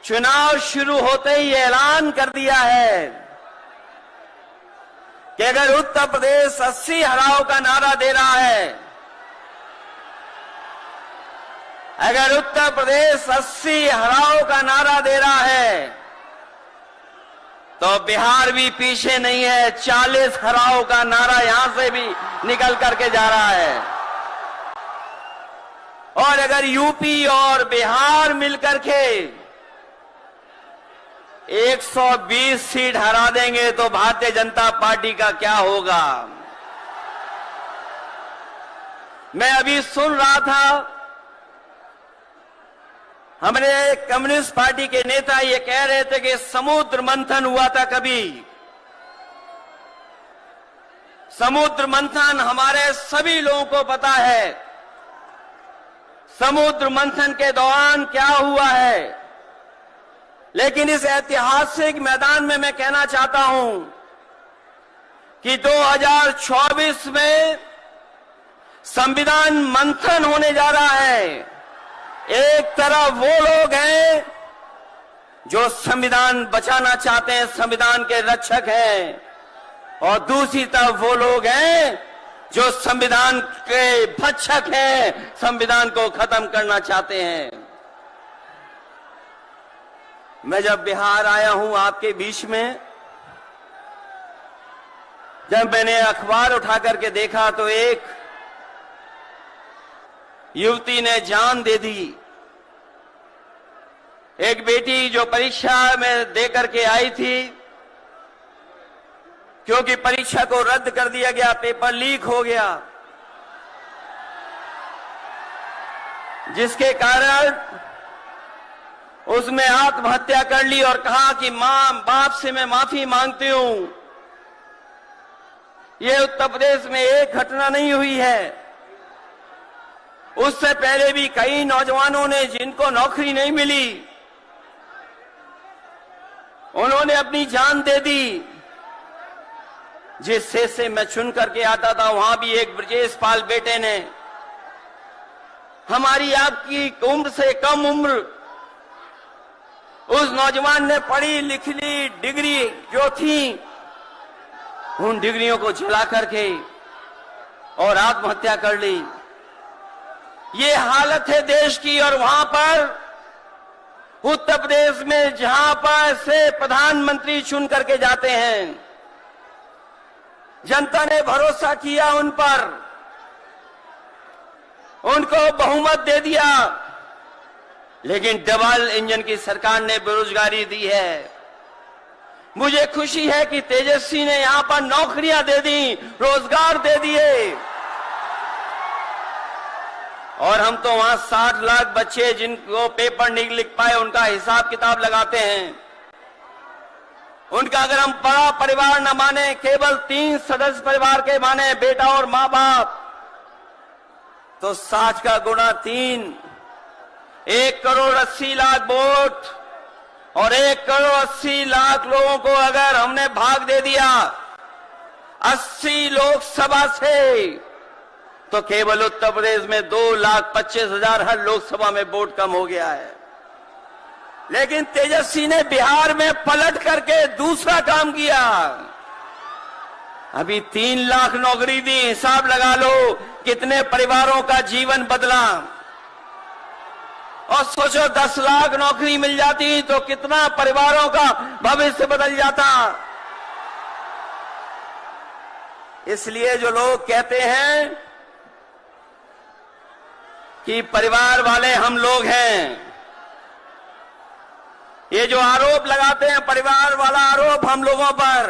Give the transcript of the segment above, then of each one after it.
चुनाव शुरू होते ही ऐलान कर दिया है कि अगर उत्तर प्रदेश 80 हराओ का नारा दे रहा है, अगर उत्तर प्रदेश 80 हराओ का नारा दे रहा है, तो बिहार भी पीछे नहीं है। 40 हराओ का नारा यहां से भी निकल करके जा रहा है। और अगर यूपी और बिहार मिलकर के 120 सीट हरा देंगे तो भारतीय जनता पार्टी का क्या होगा। मैं अभी सुन रहा था, हमारे कम्युनिस्ट पार्टी के नेता ये कह रहे थे कि समुद्र मंथन हुआ था कभी। समुद्र मंथन हमारे सभी लोगों को पता है। समुद्र मंथन के दौरान क्या हुआ है, लेकिन इस ऐतिहासिक मैदान में मैं कहना चाहता हूं कि 2024 में संविधान मंथन होने जा रहा है। एक तरफ वो लोग हैं जो संविधान बचाना चाहते हैं, संविधान के रक्षक हैं, और दूसरी तरफ वो लोग हैं जो संविधान के भक्षक हैं, संविधान को खत्म करना चाहते हैं। मैं जब बिहार आया हूं आपके बीच में, जब मैंने अखबार उठा करके देखा तो एक युवती ने जान दे दी। एक बेटी जो परीक्षा में दे करके आई थी, क्योंकि परीक्षा को रद्द कर दिया गया, पेपर लीक हो गया, जिसके कारण उसने आत्महत्या कर ली और कहा कि मां बाप से मैं माफी मांगती हूं। यह उत्तर प्रदेश में एक घटना नहीं हुई है। उससे पहले भी कई नौजवानों ने, जिनको नौकरी नहीं मिली, उन्होंने अपनी जान दे दी। जिस देश से मैं चुन करके आता था, वहां भी एक ब्रजेश पाल बेटे ने, हमारी आपकी उम्र से कम उम्र, उस नौजवान ने पढ़ी लिखी डिग्री जो थी, उन डिग्रियों को जला करके और आत्महत्या कर ली। ये हालत है देश की। और वहां पर उत्तर प्रदेश में जहां पर से प्रधानमंत्री चुन करके जाते हैं, जनता ने भरोसा किया उन पर, उनको बहुमत दे दिया, लेकिन डबल इंजन की सरकार ने बेरोजगारी दी है। मुझे खुशी है कि तेजस्वी ने यहां पर नौकरियां दे दी, रोजगार दे दिए, और हम तो वहां 60 लाख बच्चे जिनको पेपर नहीं लिख पाए, उनका हिसाब किताब लगाते हैं। उनका अगर हम बड़ा परिवार न माने, केवल 3 सदस्य परिवार के माने, बेटा और मां बाप, तो 60 का गुणा 3, 1 करोड़ 80 लाख वोट, और 1 करोड़ 80 लाख लोगों को अगर हमने भाग दे दिया 80 लोकसभा से, तो केवल उत्तर प्रदेश में 2,25,000 हर लोकसभा में वोट कम हो गया है। लेकिन तेजस्वी ने बिहार में पलट करके दूसरा काम किया। अभी 3 लाख नौकरी दी, हिसाब लगा लो कितने परिवारों का जीवन बदला। और सोचो 10 लाख नौकरी मिल जाती तो कितना परिवारों का भविष्य बदल जाता। इसलिए जो लोग कहते हैं कि परिवार वाले हम लोग हैं, ये जो आरोप लगाते हैं परिवार वाला आरोप हम लोगों पर,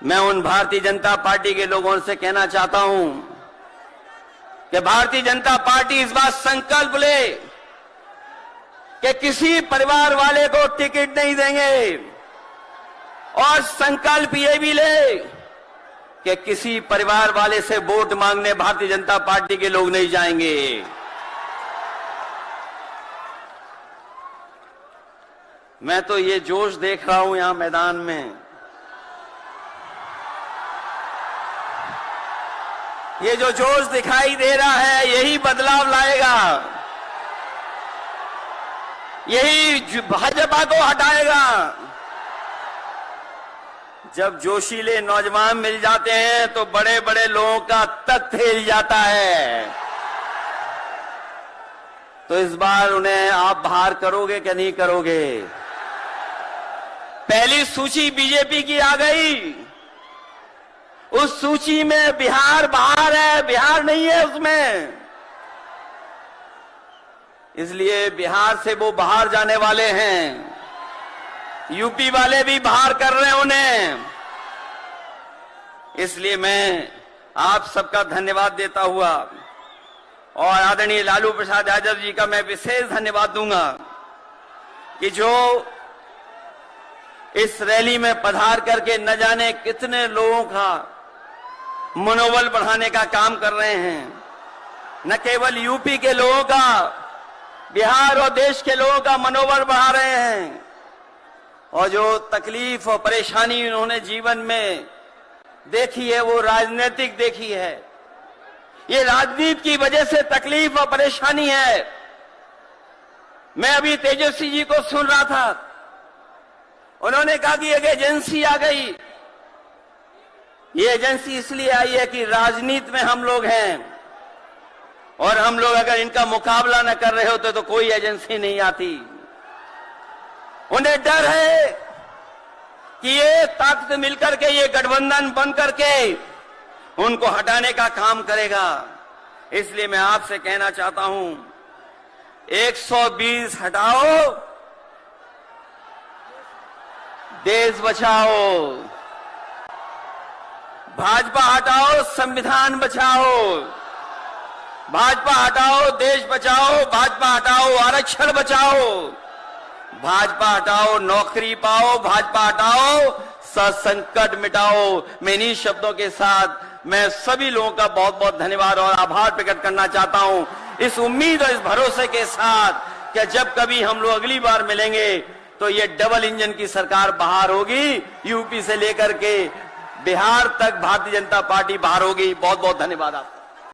मैं उन भारतीय जनता पार्टी के लोगों से कहना चाहता हूं कि भारतीय जनता पार्टी इस बात संकल्प ले कि किसी परिवार वाले को टिकट नहीं देंगे, और संकल्प ये भी ले कि किसी परिवार वाले से वोट मांगने भारतीय जनता पार्टी के लोग नहीं जाएंगे। मैं तो ये जोश देख रहा हूं यहां मैदान में, ये जो जोश दिखाई दे रहा है, यही बदलाव लाएगा। यही भाजपा को हटाएगा। जब जोशीले नौजवान मिल जाते हैं तो बड़े बड़े लोगों का तख्त हिल जाता है। तो इस बार उन्हें आप बाहर करोगे कि नहीं करोगे? पहली सूची बीजेपी की आ गई, उस सूची में बिहार बाहर है, बिहार नहीं है उसमें। इसलिए बिहार से वो बाहर जाने वाले हैं, यूपी वाले भी बाहर कर रहे हैं उन्हें। इसलिए मैं आप सबका धन्यवाद देता हुआ और आदरणीय लालू प्रसाद यादव जी का मैं विशेष धन्यवाद दूंगा कि जो इस रैली में पधार करके न जाने कितने लोगों का मनोबल बढ़ाने का काम कर रहे हैं। न केवल यूपी के लोगों का, बिहार और देश के लोगों का मनोबल बढ़ा रहे हैं। और जो तकलीफ और परेशानी उन्होंने जीवन में देखी है वो राजनीतिक देखी है। ये राजनीति की वजह से तकलीफ और परेशानी है। मैं अभी तेजस्वी जी को सुन रहा था, उन्होंने कहा कि एक एजेंसी आ गई। ये एजेंसी इसलिए आई है कि राजनीति में हम लोग हैं और हम लोग अगर इनका मुकाबला न कर रहे होते तो कोई एजेंसी नहीं आती। उन्हें डर है कि ये ताकत मिलकर के, ये गठबंधन बन करके उनको हटाने का काम करेगा। इसलिए मैं आपसे कहना चाहता हूं, 120 हटाओ, देश बचाओ। भाजपा हटाओ, संविधान बचाओ। भाजपा हटाओ, देश बचाओ। भाजपा हटाओ, आरक्षण बचाओ। भाजपा हटाओ, नौकरी पाओ। भाजपा हटाओ, संकट मिटाओ। मैं इन्हीं शब्दों के साथ मैं सभी लोगों का बहुत बहुत धन्यवाद और आभार प्रकट करना चाहता हूं, इस उम्मीद और इस भरोसे के साथ कि जब कभी हम लोग अगली बार मिलेंगे तो ये डबल इंजन की सरकार बाहर होगी। यूपी से लेकर के बिहार तक भारतीय जनता पार्टी बाहर होगी। बहुत बहुत धन्यवाद आपका।